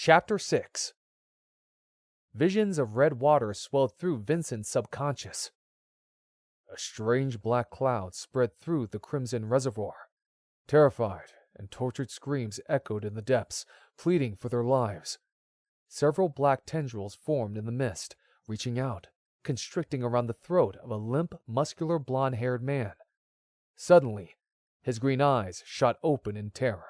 Chapter 6. Visions of red water swelled through Vincent's subconscious. A strange black cloud spread through the crimson reservoir. Terrified and tortured screams echoed in the depths, pleading for their lives. Several black tendrils formed in the mist, reaching out, constricting around the throat of a limp, muscular, blond-haired man. Suddenly, his green eyes shot open in terror.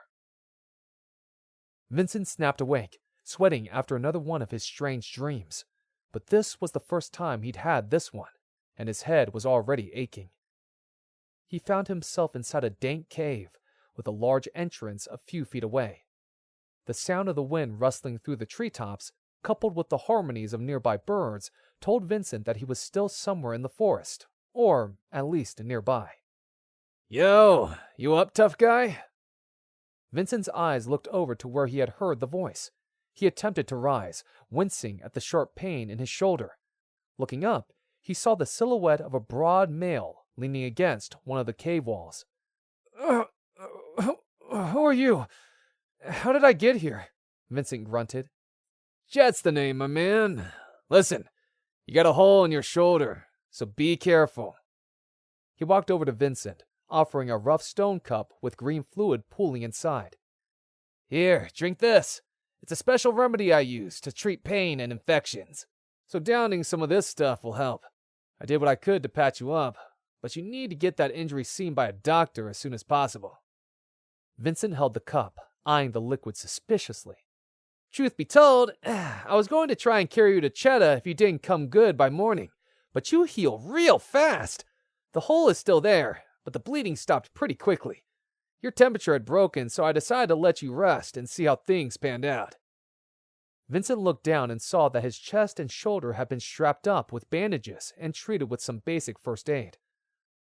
Vincent snapped awake, sweating after another one of his strange dreams. But this was the first time he'd had this one, and his head was already aching. He found himself inside a dank cave, with a large entrance a few feet away. The sound of the wind rustling through the treetops, coupled with the harmonies of nearby birds, told Vincent that he was still somewhere in the forest, or at least nearby. Yo, you up, tough guy? Vincent's eyes looked over to where he had heard the voice. He attempted to rise, wincing at the sharp pain in his shoulder. Looking up, he saw the silhouette of a broad male leaning against one of the cave walls. Who are you? How did I get here? Vincent grunted. Jet's the name, my man. Listen, you got a hole in your shoulder, so be careful. He walked over to Vincent, offering a rough stone cup with green fluid pooling inside. Here, drink this. It's a special remedy I use to treat pain and infections. So downing some of this stuff will help. I did what I could to patch you up, but you need to get that injury seen by a doctor as soon as possible. Vincent held the cup, eyeing the liquid suspiciously. Truth be told, I was going to try and carry you to Cheddar if you didn't come good by morning, but you heal real fast. The hole is still there, but the bleeding stopped pretty quickly. Your temperature had broken, so I decided to let you rest and see how things panned out. Vincent looked down and saw that his chest and shoulder had been strapped up with bandages and treated with some basic first aid.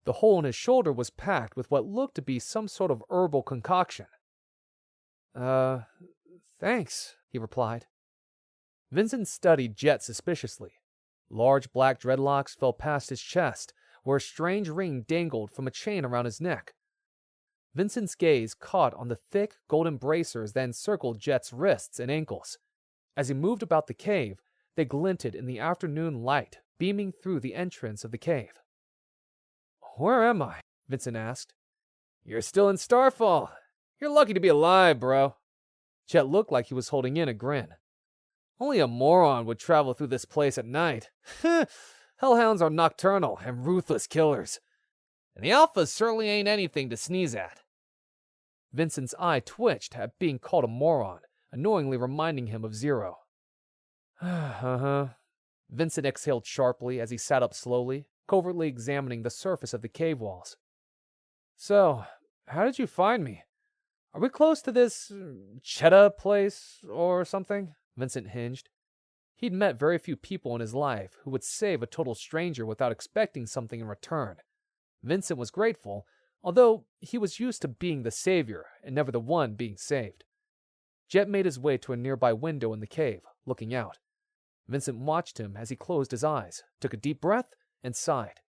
The hole in his shoulder was packed with what looked to be some sort of herbal concoction. Thanks, he replied. Vincent studied Jet suspiciously. Large black dreadlocks fell past his chest, where a strange ring dangled from a chain around his neck. Vincent's gaze caught on the thick, golden bracers that encircled Jet's wrists and ankles. As he moved about the cave, they glinted in the afternoon light, beaming through the entrance of the cave. Where am I? Vincent asked. You're still in Starfall. You're lucky to be alive, bro. Jet looked like he was holding in a grin. Only a moron would travel through this place at night. Hellhounds are nocturnal and ruthless killers. And the Alphas certainly ain't anything to sneeze at. Vincent's eye twitched at being called a moron, annoyingly reminding him of Zero. Vincent exhaled sharply as he sat up slowly, covertly examining the surface of the cave walls. So, how did you find me? Are we close to this Cheddar place or something? Vincent hinged. He'd met very few people in his life who would save a total stranger without expecting something in return. Vincent was grateful, although he was used to being the savior and never the one being saved. Jet made his way to a nearby window in the cave, looking out. Vincent watched him as he closed his eyes, took a deep breath, and sighed.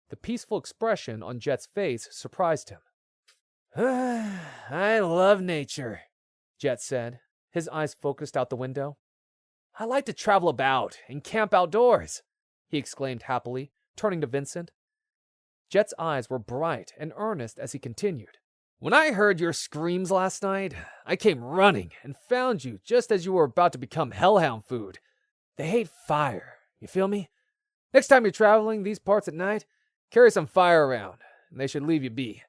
The peaceful expression on Jet's face surprised him. I love nature, Jet said, his eyes focused out the window. I like to travel about and camp outdoors, he exclaimed happily, turning to Vincent. Jet's eyes were bright and earnest as he continued. When I heard your screams last night, I came running and found you just as you were about to become hellhound food. They hate fire, you feel me? Next time you're traveling these parts at night, carry some fire around, and they should leave you be.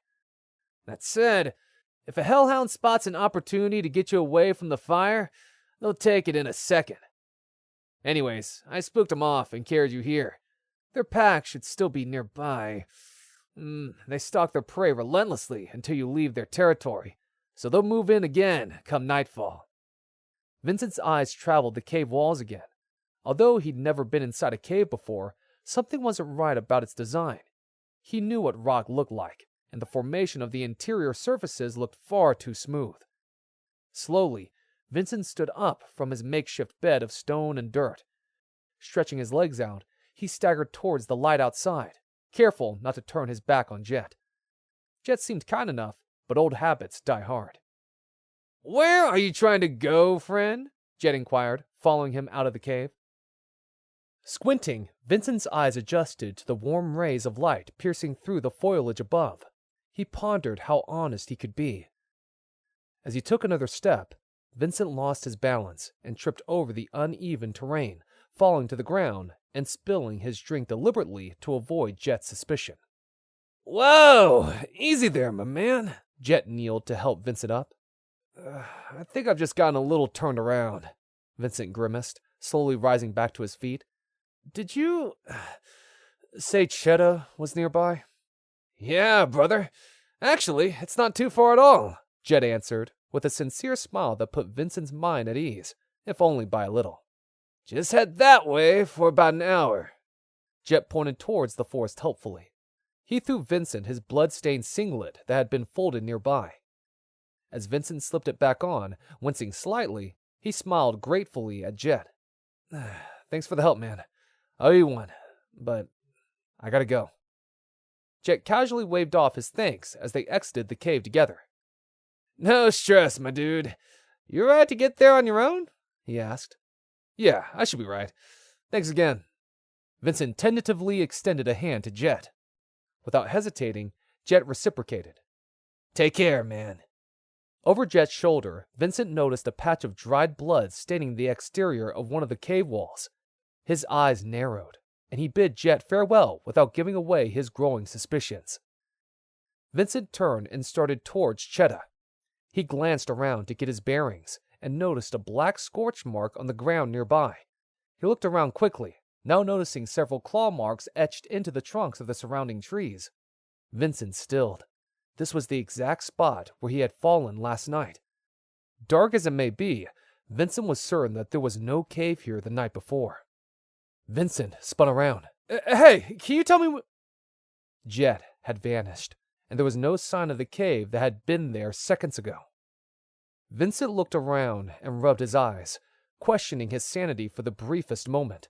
That said, if a hellhound spots an opportunity to get you away from the fire, they'll take it in a second. Anyways, I spooked them off and carried you here. Their pack should still be nearby. They stalk their prey relentlessly until you leave their territory, so they'll move in again come nightfall. Vincent's eyes traveled the cave walls again. Although he'd never been inside a cave before, something wasn't right about its design. He knew what rock looked like, and the formation of the interior surfaces looked far too smooth. Slowly, Vincent stood up from his makeshift bed of stone and dirt. Stretching his legs out, he staggered towards the light outside, careful not to turn his back on Jet. Jet seemed kind enough, but old habits die hard. Where are you trying to go, friend? Jet inquired, following him out of the cave. Squinting, Vincent's eyes adjusted to the warm rays of light piercing through the foliage above. He pondered how honest he could be. As he took another step, Vincent lost his balance and tripped over the uneven terrain, falling to the ground and spilling his drink deliberately to avoid Jet's suspicion. "Whoa! Easy there, my man." Jet kneeled to help Vincent up. I think I've just gotten a little turned around," Vincent grimaced, slowly rising back to his feet. "Did you say Cheddar was nearby?" "Yeah, brother. Actually, it's not too far at all," Jet answered, with a sincere smile that put Vincent's mind at ease, if only by a little. "Just head that way for about an hour." Jet pointed towards the forest helpfully. He threw Vincent his blood-stained singlet that had been folded nearby. As Vincent slipped it back on, wincing slightly, he smiled gratefully at Jet. "Thanks for the help, man. I owe you one, but I gotta go." Jet casually waved off his thanks as they exited the cave together. "No stress, my dude. You right to get there on your own?" he asked. "Yeah, I should be right. Thanks again." Vincent tentatively extended a hand to Jet. Without hesitating, Jet reciprocated. "Take care, man." Over Jet's shoulder, Vincent noticed a patch of dried blood staining the exterior of one of the cave walls. His eyes narrowed, and he bid Jet farewell without giving away his growing suspicions. Vincent turned and started towards Cheddar. He glanced around to get his bearings and noticed a black scorch mark on the ground nearby. He looked around quickly, now noticing several claw marks etched into the trunks of the surrounding trees. Vincent stilled. This was the exact spot where he had fallen last night. Dark as it may be, Vincent was certain that there was no cave here the night before. Vincent spun around. Hey, can you tell me Jet had vanished, and there was no sign of the cave that had been there seconds ago. Vincent looked around and rubbed his eyes, questioning his sanity for the briefest moment.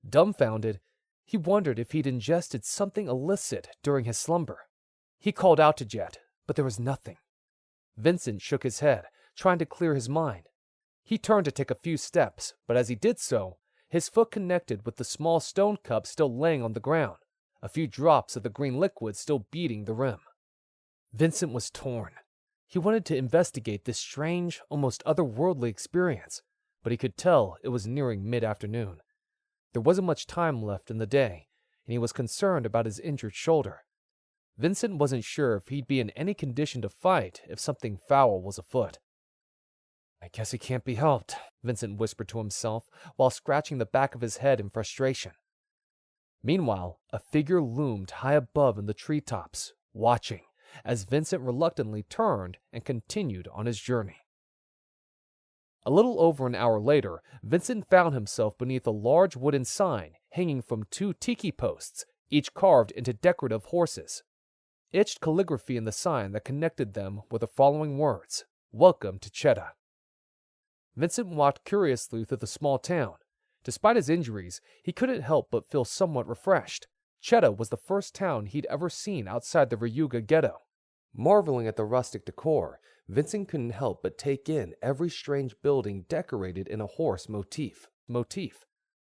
Dumbfounded, he wondered if he'd ingested something illicit during his slumber. He called out to Jet, but there was nothing. Vincent shook his head, trying to clear his mind. He turned to take a few steps, but as he did so, his foot connected with the small stone cup still laying on the ground, a few drops of the green liquid still beading the rim. Vincent was torn. He wanted to investigate this strange, almost otherworldly experience, but he could tell it was nearing mid-afternoon. There wasn't much time left in the day, and he was concerned about his injured shoulder. Vincent wasn't sure if he'd be in any condition to fight if something foul was afoot. I guess it can't be helped, Vincent whispered to himself while scratching the back of his head in frustration. Meanwhile, a figure loomed high above in the treetops, watching, as Vincent reluctantly turned and continued on his journey. A little over an hour later, Vincent found himself beneath a large wooden sign hanging from 2 tiki posts, each carved into decorative horses. Etched calligraphy in the sign that connected them were the following words: "Welcome to Cheddar." Vincent walked curiously through the small town. Despite his injuries, he couldn't help but feel somewhat refreshed. Cheddar was the first town he'd ever seen outside the Ryuuga Ghetto. Marveling at the rustic decor, Vincent couldn't help but take in every strange building decorated in a horse motif.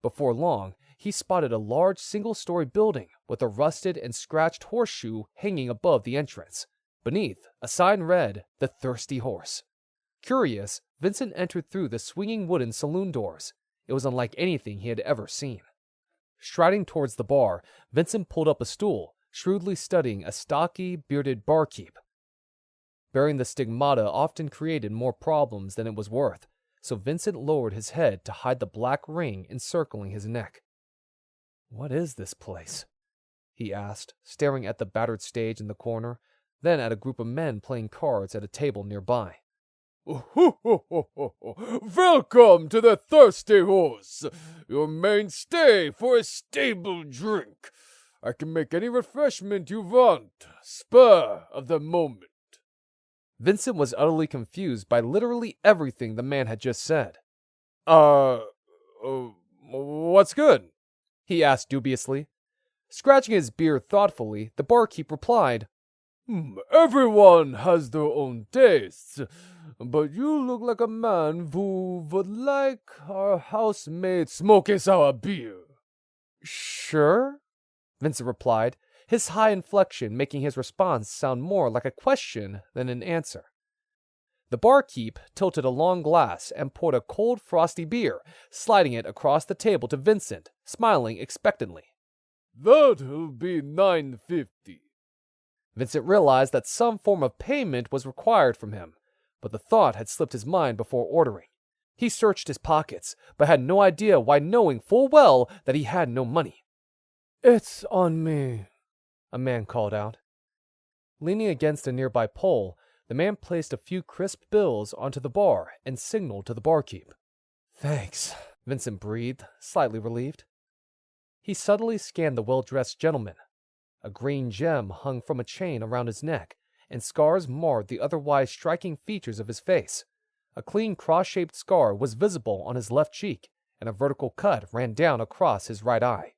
Before long, he spotted a large single-story building with a rusted and scratched horseshoe hanging above the entrance. Beneath, a sign read, "The Thirsty Horse." Curious, Vincent entered through the swinging wooden saloon doors. It was unlike anything he had ever seen. Striding towards the bar, Vincent pulled up a stool, shrewdly studying a stocky, bearded barkeep. Bearing the stigmata often created more problems than it was worth, so Vincent lowered his head to hide the black ring encircling his neck. "What is this place?" he asked, staring at the battered stage in the corner, then at a group of men playing cards at a table nearby. "Welcome to the Thirsty Horse, your mainstay for a stable drink. I can make any refreshment you want, spur of the moment." Vincent was utterly confused by literally everything the man had just said. What's good?" he asked dubiously. Scratching his beard thoughtfully, the barkeep replied, "Everyone has their own tastes. but you look like a man who would like our housemaid smoke sour beer. Sure, Vincent replied, his high inflection making his response sound more like a question than an answer. The barkeep tilted a long glass and poured a cold, frosty beer, sliding it across the table to Vincent, smiling expectantly. That'll be $9.50. Vincent realized that some form of payment was required from him, but the thought had slipped his mind before ordering. He searched his pockets, but had no idea why, knowing full well that he had no money. It's on me, a man called out. Leaning against a nearby pole, the man placed a few crisp bills onto the bar and signaled to the barkeep. Thanks, Vincent breathed, slightly relieved. He subtly scanned the well-dressed gentleman. A green gem hung from a chain around his neck, and scars marred the otherwise striking features of his face. A clean cross-shaped scar was visible on his left cheek, and a vertical cut ran down across his right eye.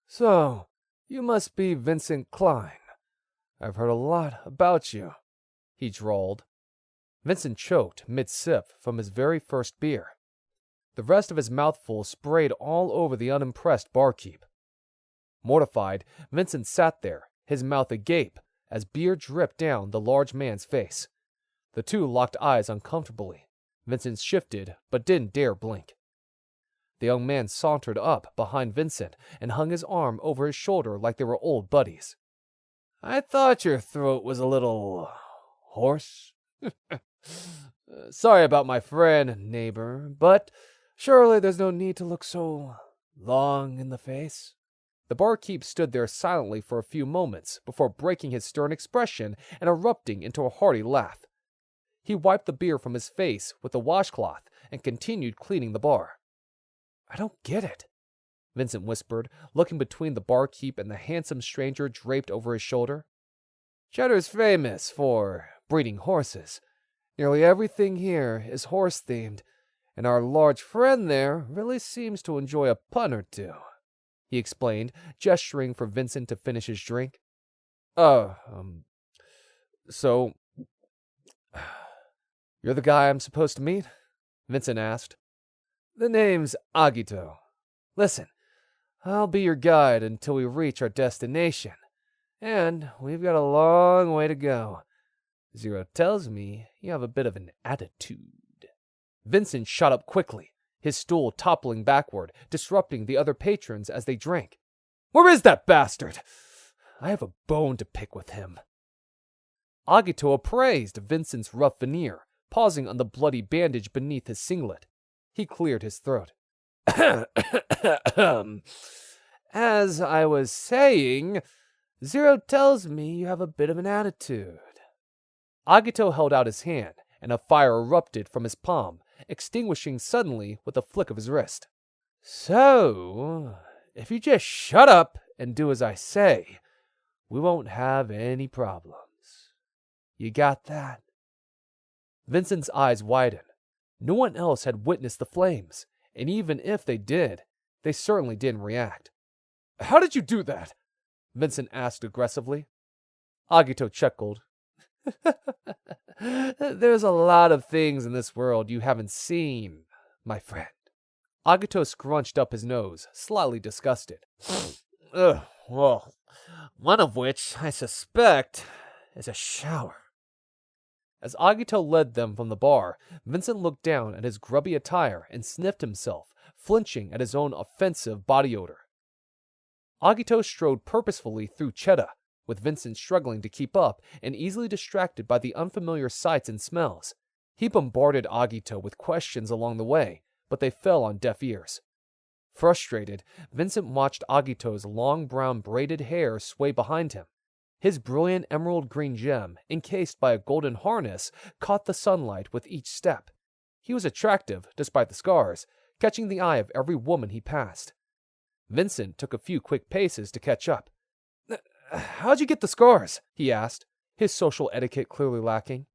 So, you must be Vincent Klein. I've heard a lot about you, he drawled. Vincent choked mid-sip from his very first beer. The rest of his mouthful sprayed all over the unimpressed barkeep. Mortified, Vincent sat there, his mouth agape, as beer dripped down the large man's face. The two locked eyes uncomfortably. Vincent shifted, but didn't dare blink. The young man sauntered up behind Vincent and hung his arm over his shoulder like they were old buddies. I thought your throat was a little hoarse. Sorry about my friend, neighbor, but surely there's no need to look so long in the face. The barkeep stood there silently for a few moments before breaking his stern expression and erupting into a hearty laugh. He wiped the beer from his face with a washcloth and continued cleaning the bar. I don't get it, Vincent whispered, looking between the barkeep and the handsome stranger draped over his shoulder. Cheddar's famous for breeding horses. Nearly everything here is horse-themed, and our large friend there really seems to enjoy a pun or two, he explained, gesturing for Vincent to finish his drink. So, you're the guy I'm supposed to meet? Vincent asked. The name's Agito. Listen, I'll be your guide until we reach our destination, and we've got a long way to go. Zero tells me you have a bit of an attitude. Vincent shot up quickly, his stool toppling backward, disrupting the other patrons as they drank. Where is that bastard? I have a bone to pick with him. Agito appraised Vincent's rough veneer, pausing on the bloody bandage beneath his singlet. He cleared his throat. As I was saying, Zero tells me you have a bit of an attitude. Agito held out his hand, and a fire erupted from his palm, extinguishing suddenly with a flick of his wrist. So, if you just shut up and do as I say, we won't have any problems. You got that? Vincent's eyes widened. No one else had witnessed the flames, and even if they did, they certainly didn't react. How did you do that? Vincent asked aggressively. Agito chuckled. There's a lot of things in this world you haven't seen, my friend. Agito scrunched up his nose, slightly disgusted. Well, one of which, I suspect, is a shower. As Agito led them from the bar, Vincent looked down at his grubby attire and sniffed himself, flinching at his own offensive body odor. Agito strode purposefully through Cheddar, with Vincent struggling to keep up and easily distracted by the unfamiliar sights and smells. He bombarded Agito with questions along the way, but they fell on deaf ears. Frustrated, Vincent watched Agito's long brown braided hair sway behind him. His brilliant emerald green gem, encased by a golden harness, caught the sunlight with each step. He was attractive, despite the scars, catching the eye of every woman he passed. Vincent took a few quick paces to catch up. How'd you get the scars? He asked, his social etiquette clearly lacking.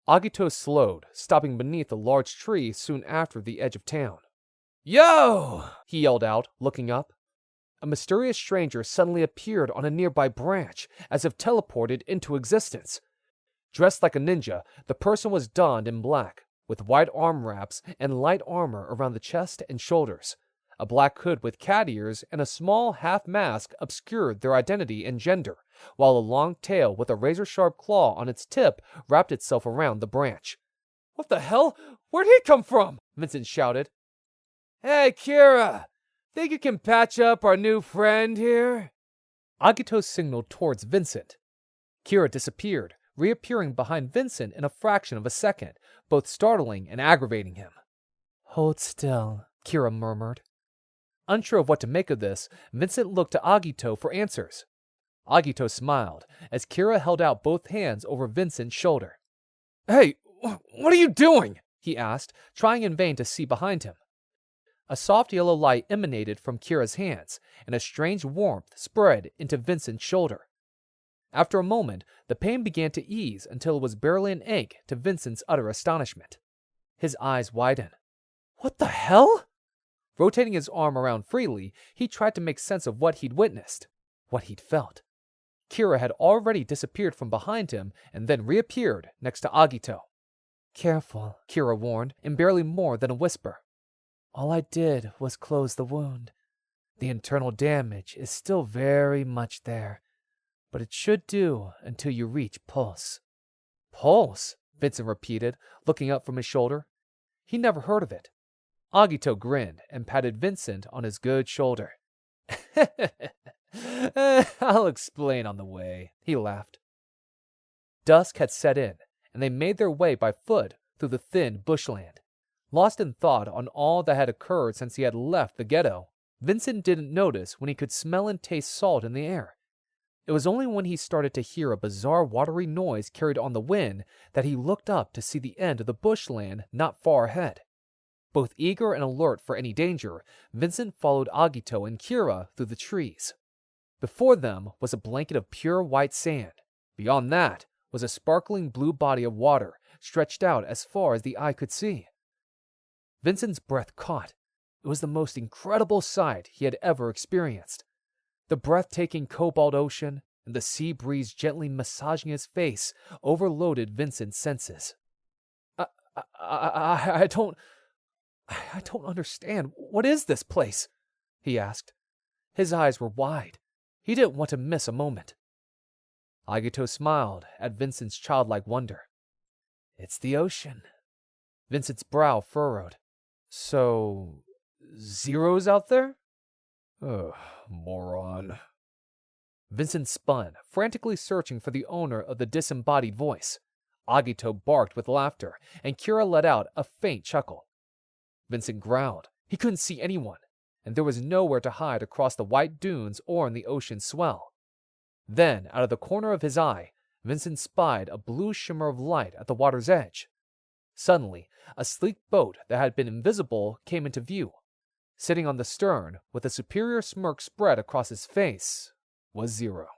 Agito slowed, stopping beneath a large tree soon after the edge of town. Yo! He yelled out, looking up. A mysterious stranger suddenly appeared on a nearby branch, as if teleported into existence. Dressed like a ninja, the person was donned in black, with white arm wraps and light armor around the chest and shoulders. A black hood with cat ears and a small half mask obscured their identity and gender, while a long tail with a razor-sharp claw on its tip wrapped itself around the branch. "What the hell? Where'd he come from?" Vincent shouted. "Hey, Kira! Think you can patch up our new friend here?" Agito signaled towards Vincent. Kira disappeared, reappearing behind Vincent in a fraction of a second, both startling and aggravating him. "Hold still," Kira murmured. Unsure of what to make of this, Vincent looked to Agito for answers. Agito smiled as Kira held out both hands over Vincent's shoulder. "Hey, what are you doing?" he asked, trying in vain to see behind him. A soft yellow light emanated from Kira's hands, and a strange warmth spread into Vincent's shoulder. After a moment, the pain began to ease until it was barely an ache to Vincent's utter astonishment. His eyes widened. "What the hell?" Rotating his arm around freely, he tried to make sense of what he'd witnessed, what he'd felt. Kira had already disappeared from behind him and then reappeared next to Agito. "Careful," Kira warned, in barely more than a whisper. "All I did was close the wound. The internal damage is still very much there, but it should do until you reach pulse." "Pulse?" Vincent repeated, looking up from his shoulder. He never heard of it. Agito grinned and patted Vincent on his good shoulder. "I'll explain on the way," he laughed. Dusk had set in, and they made their way by foot through the thin bushland. Lost in thought on all that had occurred since he had left the ghetto, Vincent didn't notice when he could smell and taste salt in the air. It was only when he started to hear a bizarre watery noise carried on the wind that he looked up to see the end of the bushland not far ahead. Both eager and alert for any danger, Vincent followed Agito and Kira through the trees. Before them was a blanket of pure white sand. Beyond that was a sparkling blue body of water stretched out as far as the eye could see. Vincent's breath caught. It was the most incredible sight he had ever experienced. The breathtaking cobalt ocean and the sea breeze gently massaging his face overloaded Vincent's senses. I don't understand. What is this place?" he asked. His eyes were wide. He didn't want to miss a moment. Agito smiled at Vincent's childlike wonder. "It's the ocean." Vincent's brow furrowed. "So, Zero's out there?" Moron." Vincent spun, frantically searching for the owner of the disembodied voice. Agito barked with laughter, and Kira let out a faint chuckle. Vincent growled. He couldn't see anyone, and there was nowhere to hide across the white dunes or in the ocean's swell. Then, out of the corner of his eye, Vincent spied a blue shimmer of light at the water's edge. Suddenly, a sleek boat that had been invisible came into view. Sitting on the stern, with a superior smirk spread across his face, was Zero.